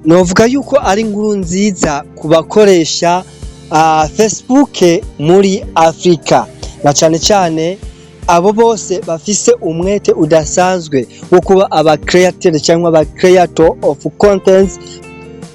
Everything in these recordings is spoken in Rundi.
novuga yuko ari inkuru nziza ku bakoresha Facebook muri Afrika, na cane cane abo bose bafise umwete udasanzwe wo kuba aba creator cyangwa aba creator of contents.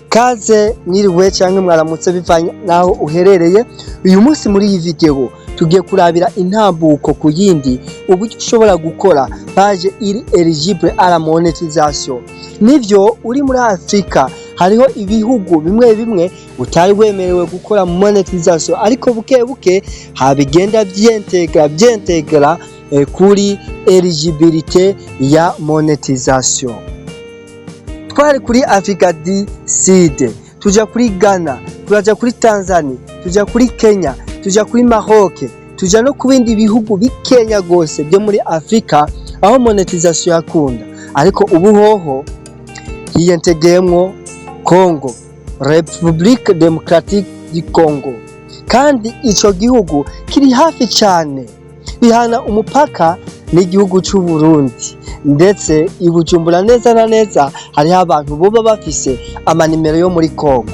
Kaze mwiriwe cyangwa mwaramutse bivanye naho uherereye. Uyu munsi muri iyi video tugiye kurabira intambuko ku yindi uburyo ushobora gukora page iri eligible à la monétisation. Nivyo uri muri Afrika hariho ibihugu bimwe bimwe utari wemerewe gukora monétisation, ariko buke buke habigenda byintegra kuri eligibilité ya monétisation. Twari kuri Afrika du Sud, tuja kuri Ghana, turaja kuri Tanzania, tuja kuri Kenya, tuja kuri Maroc, tuja no ku bindi bihugu bikenya gose byo muri Afrika aho monétisation yakunda. Ariko ubu hoho hiyentegeyemwo Congo, République démocratique du Congo, kandi ico gihugu kiri hafi cyane, bihana umupaka n'igihugu cy'u Burundi, ndetse ibujumbura neza na neza hariho abantu boba bafise amanimero yo muri Congo.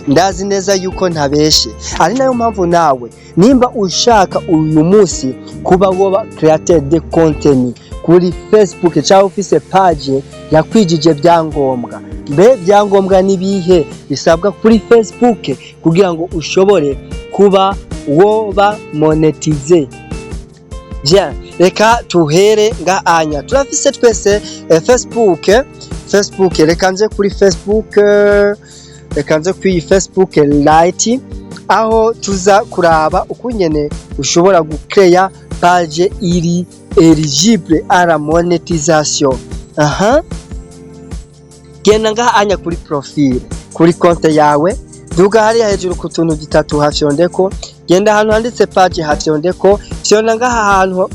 Ndazi neza yuko ntabeshe, ari nayo mpamvu nawe nimba ushaka uyu munsi kuba woba createur de contenu kuri Facebook cyangwa ufise page yakwijije byangombwa. Mbe byangombwa nibihe bisabwa kuri Facebook kugira ngo ushobore kuba woba monetize? Bien, reka tuhere nga anya. Turafise twese Facebook, reka nze kuri Facebook, reka nze kuri Facebook Lite, aho tuza kuraba ukunyene ushobora gucreya page iri eligible à la monétisation. Genda nga anya kuri profile, kuri konte yawe, duga hariya hejuru ku tuntu dutatu hafyondeko, genda ahantu handitse page hafyondeko, fyonda nga ahantu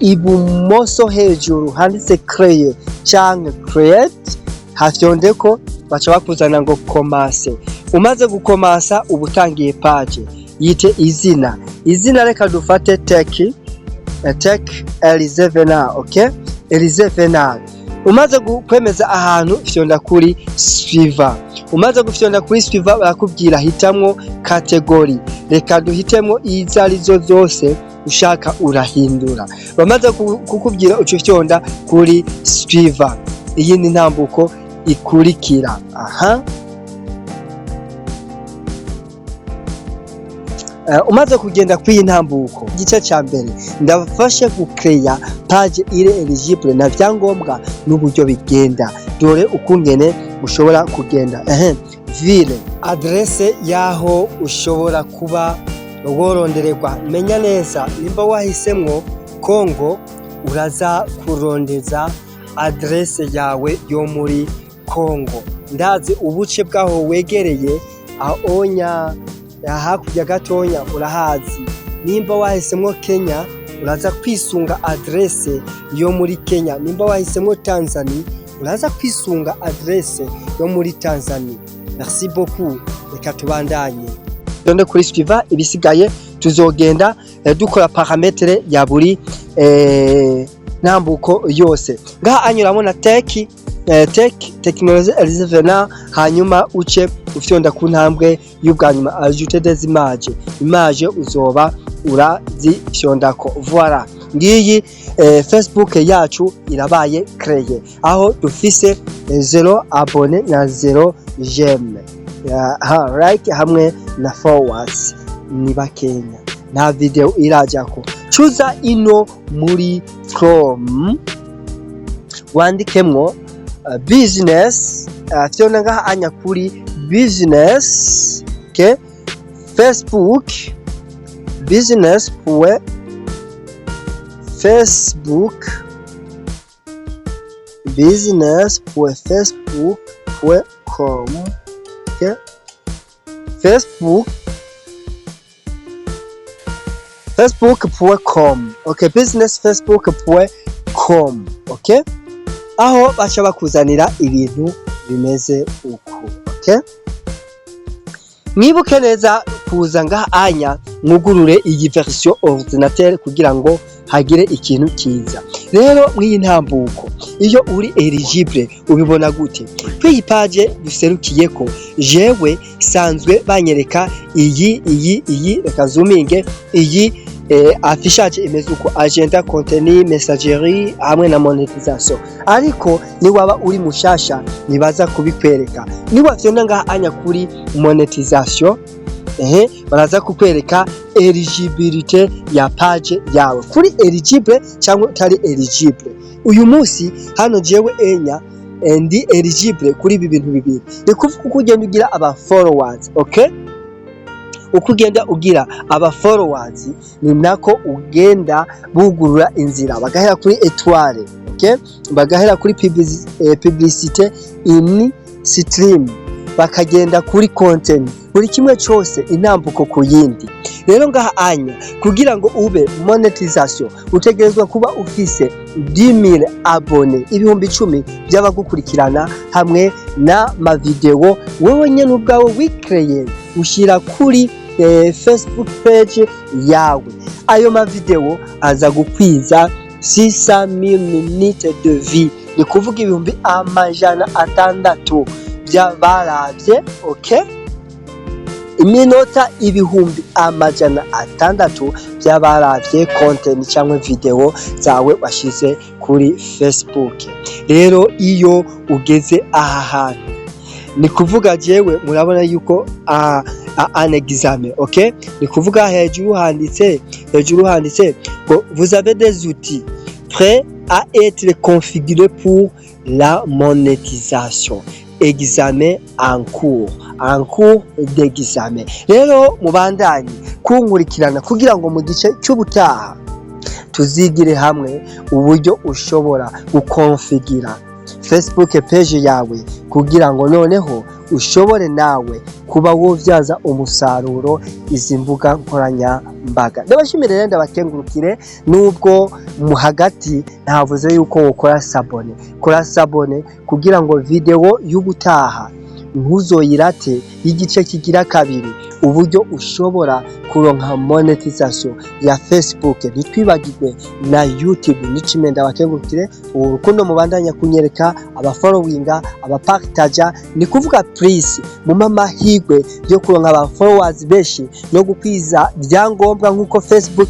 ibumoso hejuru handitse créer cyangwa create, hafyondeko baca bakuzana ngo commencer. Umaze gukomasa ubutangiye page, yite izina reka dufate tech Elise Venal, okay? Elise Venal. Umaze kwemeza ahantu fyonda kuri suivant. Umaze gufyonda kuri suivant barakubwira hitamwo category, reka duhitemo izarizo zose ushaka urahindura. Bamaze kukubwira uco fyonda kuri suivant. Iyi ni ntambuko ikurikira. Umaze kugenda kwiyi ntambuko, igice ca mbere ndabafashe gucreya page iri eligible na byangombwa n'uburyo bigenda. Dore ukungene ushobora kugenda. Ville, adresse yaho ushobora kuba worondererwa. Menya neza nimba wahisemwo Congo, uraza kurondeza adresse yawe yo muri Congo. Ndazi ubuce bwaho wegereye ahonya hakurya gatonya urahazi. Nimba wahisemwo Kenya, uraza kwisunga adresse yo muri Kenya. Nimba wahisemwo Tanzania, uraza kwisunga adresse yo muri Tanzania. Merci beaucoup, reka tubandanye. Donde kuri suivant, ibisigaye tuzogenda dukora parametre ya buri ntambuko yose. Ngaha anyuramo na technologie Elise Venal, hanyuma uce ufyonda ku ntambwe y'ubwanyuma ajouter des images. Image uzoba urazifyondako. Voilà, ngiyi Facebook yacu irabaye créé, aho dufise 0 abone na 0 j'aime, like hamwe na followers ni bakenya. Nta video irajako. Chuza ino muri Chrome, wandikemwo business, fyonda ngaha anya kuri business, okay? Facebook business.facebook.com, okay? Facebook.com, okay? Business Facebook.com, okay? Aho bacha bakuzanira ibintu bimeze uko, okay? Mwibuke neza kuza ngaha anya mwugurure iyi version ordinateur kugira ngo hagire ikintu kiza. rero mw'iyi ntambuko iyo uri eligible ubibona gute? Kuri page duserukiyeko jewe sanzwe banyereka iyi reka zoominge iyi affichage imeze uko agenda contenu messagerie hamwe na monetisation, ariko ni waba uri mushasha nibaza kubikwereka ni wavyona ngaha anya kuri monetisation baraza kukwereka eligibility ya page yawe kuri eligible cyangwa utari eligible. Uyu munsi hano jewe enya ndi eligible kuri ibi bintu bibiri, ni kuvuga uko ugenda ugira aba followers, okay? Uko ugenda ugira aba followers ni nako ugenda bugurura inzira bagahera kuri étoile, okay? Bagahera kuri publicité in stream bakagenda kuri content, buri kimwe cyose intambuko ku yindi. Rero ngaha anya kugira ngo ube monetisation utegerezwa kuba ufise 10,000 abone, ibihumbi 10 by'abagukurikirana hamwe na ma video wewe nyene ubwawe wikreye ushira kuri Facebook page yawe. Ayo ma video aza gukwiza 600,000 minutes de vie, ni kuvuga ibihumbi 600 by'abaravye, okay? Iminota ibihumbi 600 by'abaravye content cyangwa video zawe washize kuri Facebook. Rero iyo ugeze aha hantu ni kuvuga jewe murabona yuko un examen, okay? Ni kuvuga hejuru handitse ngo vous avez des outils prêts à être configurés pour la monétisation. Examen en cours d'examen. Rero mubandanye kunkurikirana kugira ngo mu gice cy'ubutaha tuzigire hamwe uburyo ushobora gukonfigira Facebook page yawe kugira ngo noneho ushobore nawe kuba wovyaza umusaruro izi mbuga nkoranyambaga. Ndabashimire ndabakengurukire, nubwo mu hagati ntavuze yuko wokora sabone, kora sabone kugira ngo video y'ubutaha ntuzoyirate y'igice kigira kabiri uburyo ushobora kuronka monetisation ya Facebook. Nitwibagirwe na YouTube. Nicime ndabakengurukire, urukundo mubandanya kunyereka aba followinga aba partager, ni kuvuga please mu mamahirwe yo kuronka aba followers benshi no gukwiza byangombwa nkuko Facebook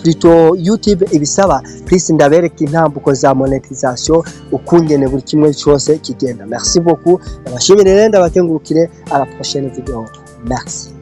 plutôt YouTube ibisaba. Please ndabereka intambuko za monetisation ukungene buri kimwe cyose kigenda. Merci beaucoup, ndabashimire ndabakengurukire. À la prochaine vidéo. Merci.